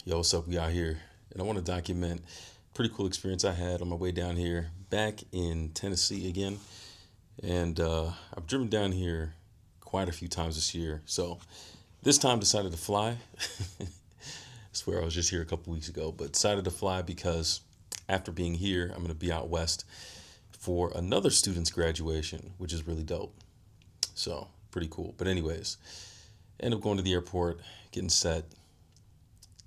Yo, what's up? We out here, and I want to document a pretty cool experience I had on my way down here, back in Tennessee again. And I've driven down here quite a few times this year, so this time decided to fly. I swear I was just here a couple weeks ago, but decided to fly because after being here, I'm going to be out west for another student's graduation, which is really dope. So pretty cool. But anyways, end up going to the airport, getting set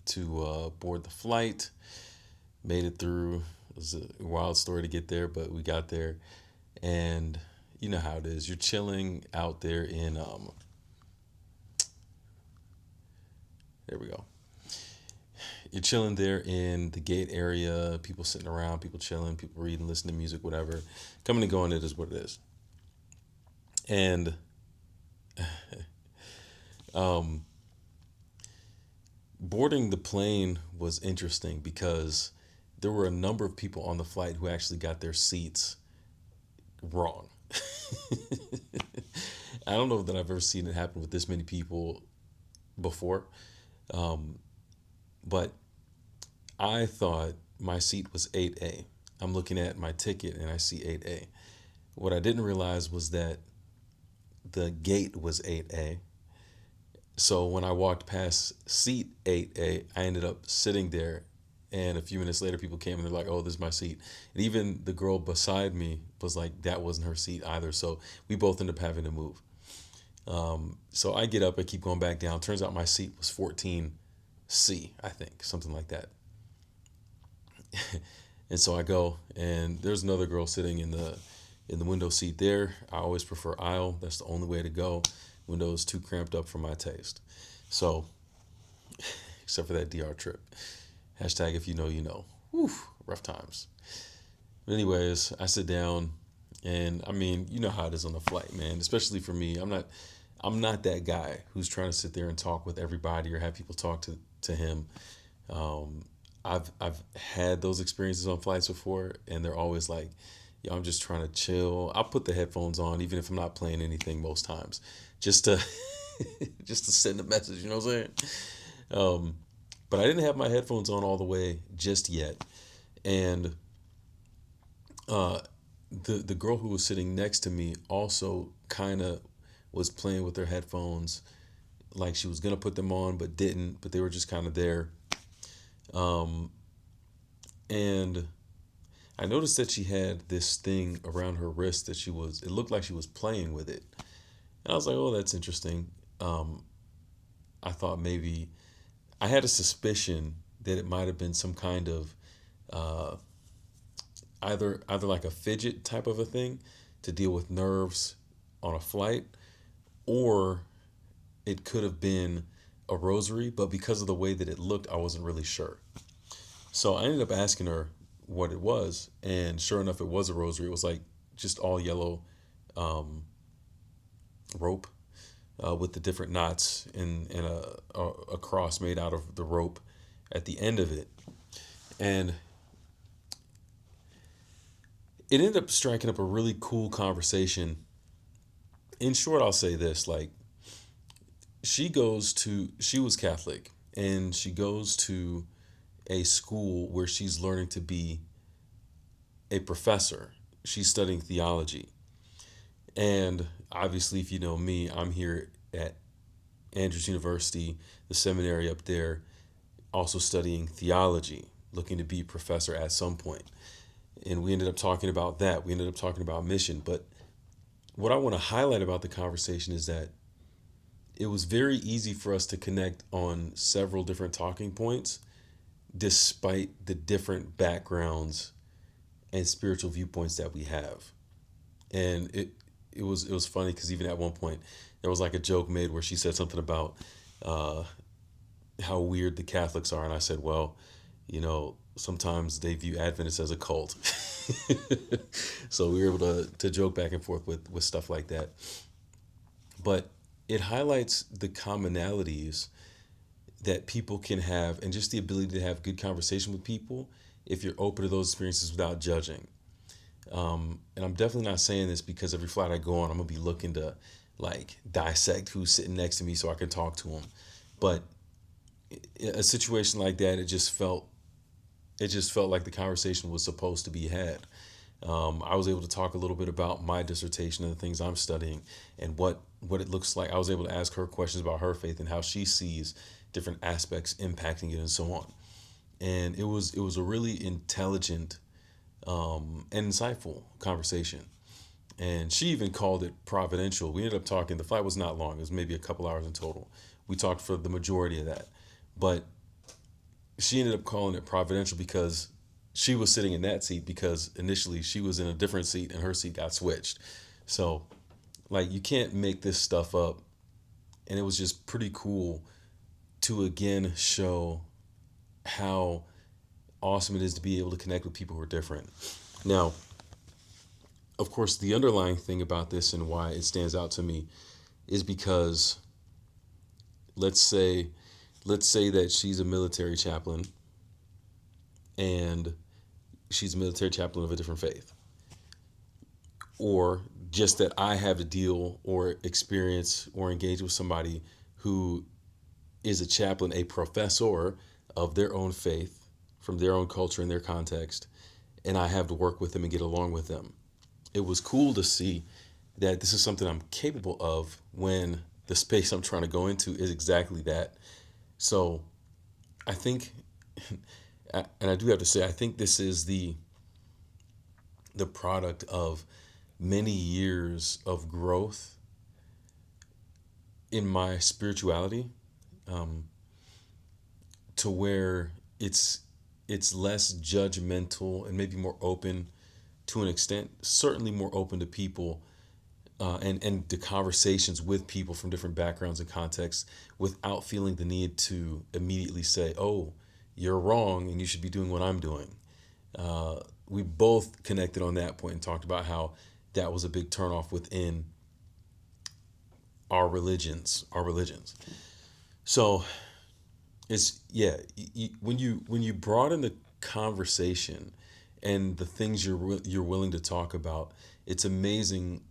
to board the flight. Made it through. It was a wild story to get there, but we got there, and you know how it is. You're chilling out there in there we go. You're chilling there in the gate area. People sitting around, people chilling, people reading, listening to music, whatever. Coming and going, it is what it is. And um, boarding the plane was interesting because there were a number of people on the flight who actually got their seats wrong. I don't know that I've ever seen it happen with this many people before, um, but I thought my seat was 8A. I'm looking at my ticket and I see 8A. What I didn't realize was that the gate was 8A. So when I walked past seat 8A, I ended up sitting there. And a few minutes later, people came and they're like, oh, this is my seat. And even the girl beside me was like, that wasn't her seat either. So we both ended up having to move. So I get up, I keep going back down. Turns out my seat was 14C, I think, something like that. And so I go, and there's another girl sitting in the window seat there. I always prefer aisle. That's the only way to go. Window is too cramped up for my taste. So, except for that DR trip. Hashtag if you know, you know. Whew, rough times. But anyways, I sit down, and I mean, you know how it is on the flight, man. Especially for me, I'm not that guy who's trying to sit there and talk with everybody or have people talk to him. Um, I've had those experiences on flights before, and they're always like, "Yo, I'm just trying to chill." I'll put the headphones on, even if I'm not playing anything most times, just to just to send a message. You know what I'm saying? Um, but I didn't have my headphones on all the way just yet, and uh, the girl who was sitting next to me also kind of was playing with her headphones, like she was gonna put them on but didn't, but they were just kind of there. Um, and I noticed that she had this thing around her wrist that it looked like she was playing with it. And I was like, oh, that's interesting. Um, I thought maybe, I had a suspicion that it might have been some kind of uh, either like a fidget type of a thing to deal with nerves on a flight, or it could have been a rosary, but because of the way that it looked, I wasn't really sure. So I ended up asking her what it was, and sure enough, it was a rosary. It was like just all yellow um, rope with the different knots and a cross made out of the rope at the end of it. And it ended up striking up a really cool conversation. In short, I'll say this: like, she was Catholic, and she goes to a school where she's learning to be a professor. She's studying theology. And obviously, if you know me, I'm here at Andrews University, the seminary up there, also studying theology, looking to be a professor at some point. And we ended up talking about that. We ended up talking about mission. But what I want to highlight about the conversation is that it was very easy for us to connect on several different talking points, despite the different backgrounds and spiritual viewpoints that we have. And it was funny because even at one point there was like a joke made where she said something about uh, how weird the Catholics are, and I said, well, sometimes they view Adventists as a cult. So we were able to joke back and forth with stuff like that. But it highlights the commonalities that people can have, and just the ability to have good conversation with people if you're open to those experiences without judging. And I'm definitely not saying this because every flight I go on, I'm gonna be looking to like dissect who's sitting next to me so I can talk to them. But a situation like that, it just felt like the conversation was supposed to be had. I was able to talk a little bit about my dissertation and the things I'm studying and what it looks like. I was able to ask her questions about her faith and how she sees different aspects impacting it and so on. And it was a really intelligent and insightful conversation. And she even called it providential. We ended up talking. The flight was not long. It was maybe a couple hours in total. We talked for the majority of that, but she ended up calling it providential because she was sitting in that seat because initially she was in a different seat and her seat got switched. So, like, you can't make this stuff up. And it was just pretty cool to again show how awesome it is to be able to connect with people who are different. Now, of course, the underlying thing about this and why it stands out to me is because let's say let's say that she's a military chaplain and she's a military chaplain of a different faith, or just that I have to deal or experience or engage with somebody who is a chaplain, a professor of their own faith, from their own culture and their context, and I have to work with them and get along with them. It was cool to see that this is something I'm capable of when the space I'm trying to go into is exactly that. So I think, and I do have to say, I think this is the product of many years of growth in my spirituality, um, to where it's less judgmental and maybe more open to an extent, certainly more open to people, and to conversations with people from different backgrounds and contexts without feeling the need to immediately say, oh, you're wrong and you should be doing what I'm doing. We both connected on that point and talked about how that was a big turnoff within our religions. So it's, yeah, when you broaden the conversation and the things you're willing to talk about, it's amazing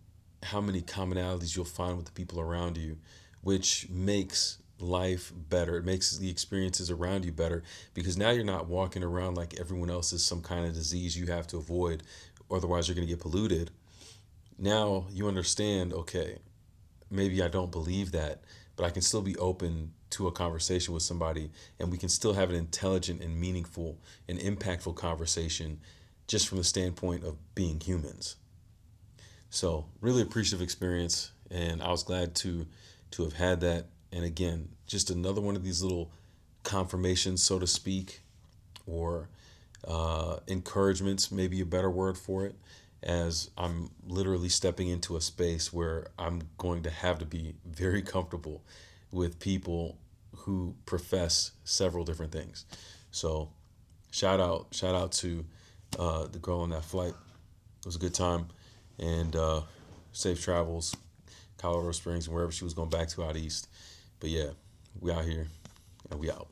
how many commonalities you'll find with the people around you, which makes life better. It makes the experiences around you better because now you're not walking around like everyone else is some kind of disease you have to avoid, otherwise you're going to get polluted. Now you understand, okay, maybe I don't believe that, but I can still be open to a conversation with somebody and we can still have an intelligent and meaningful and impactful conversation just from the standpoint of being humans. So really appreciative experience, and I was glad to have had that. And again, just another one of these little confirmations, so to speak, or encouragements, maybe a better word for it, as I'm literally stepping into a space where I'm going to have to be very comfortable with people who profess several different things. So shout out to the girl on that flight. It was a good time, and safe travels, Colorado Springs, and wherever she was going back to out east. But yeah, we out here and we out.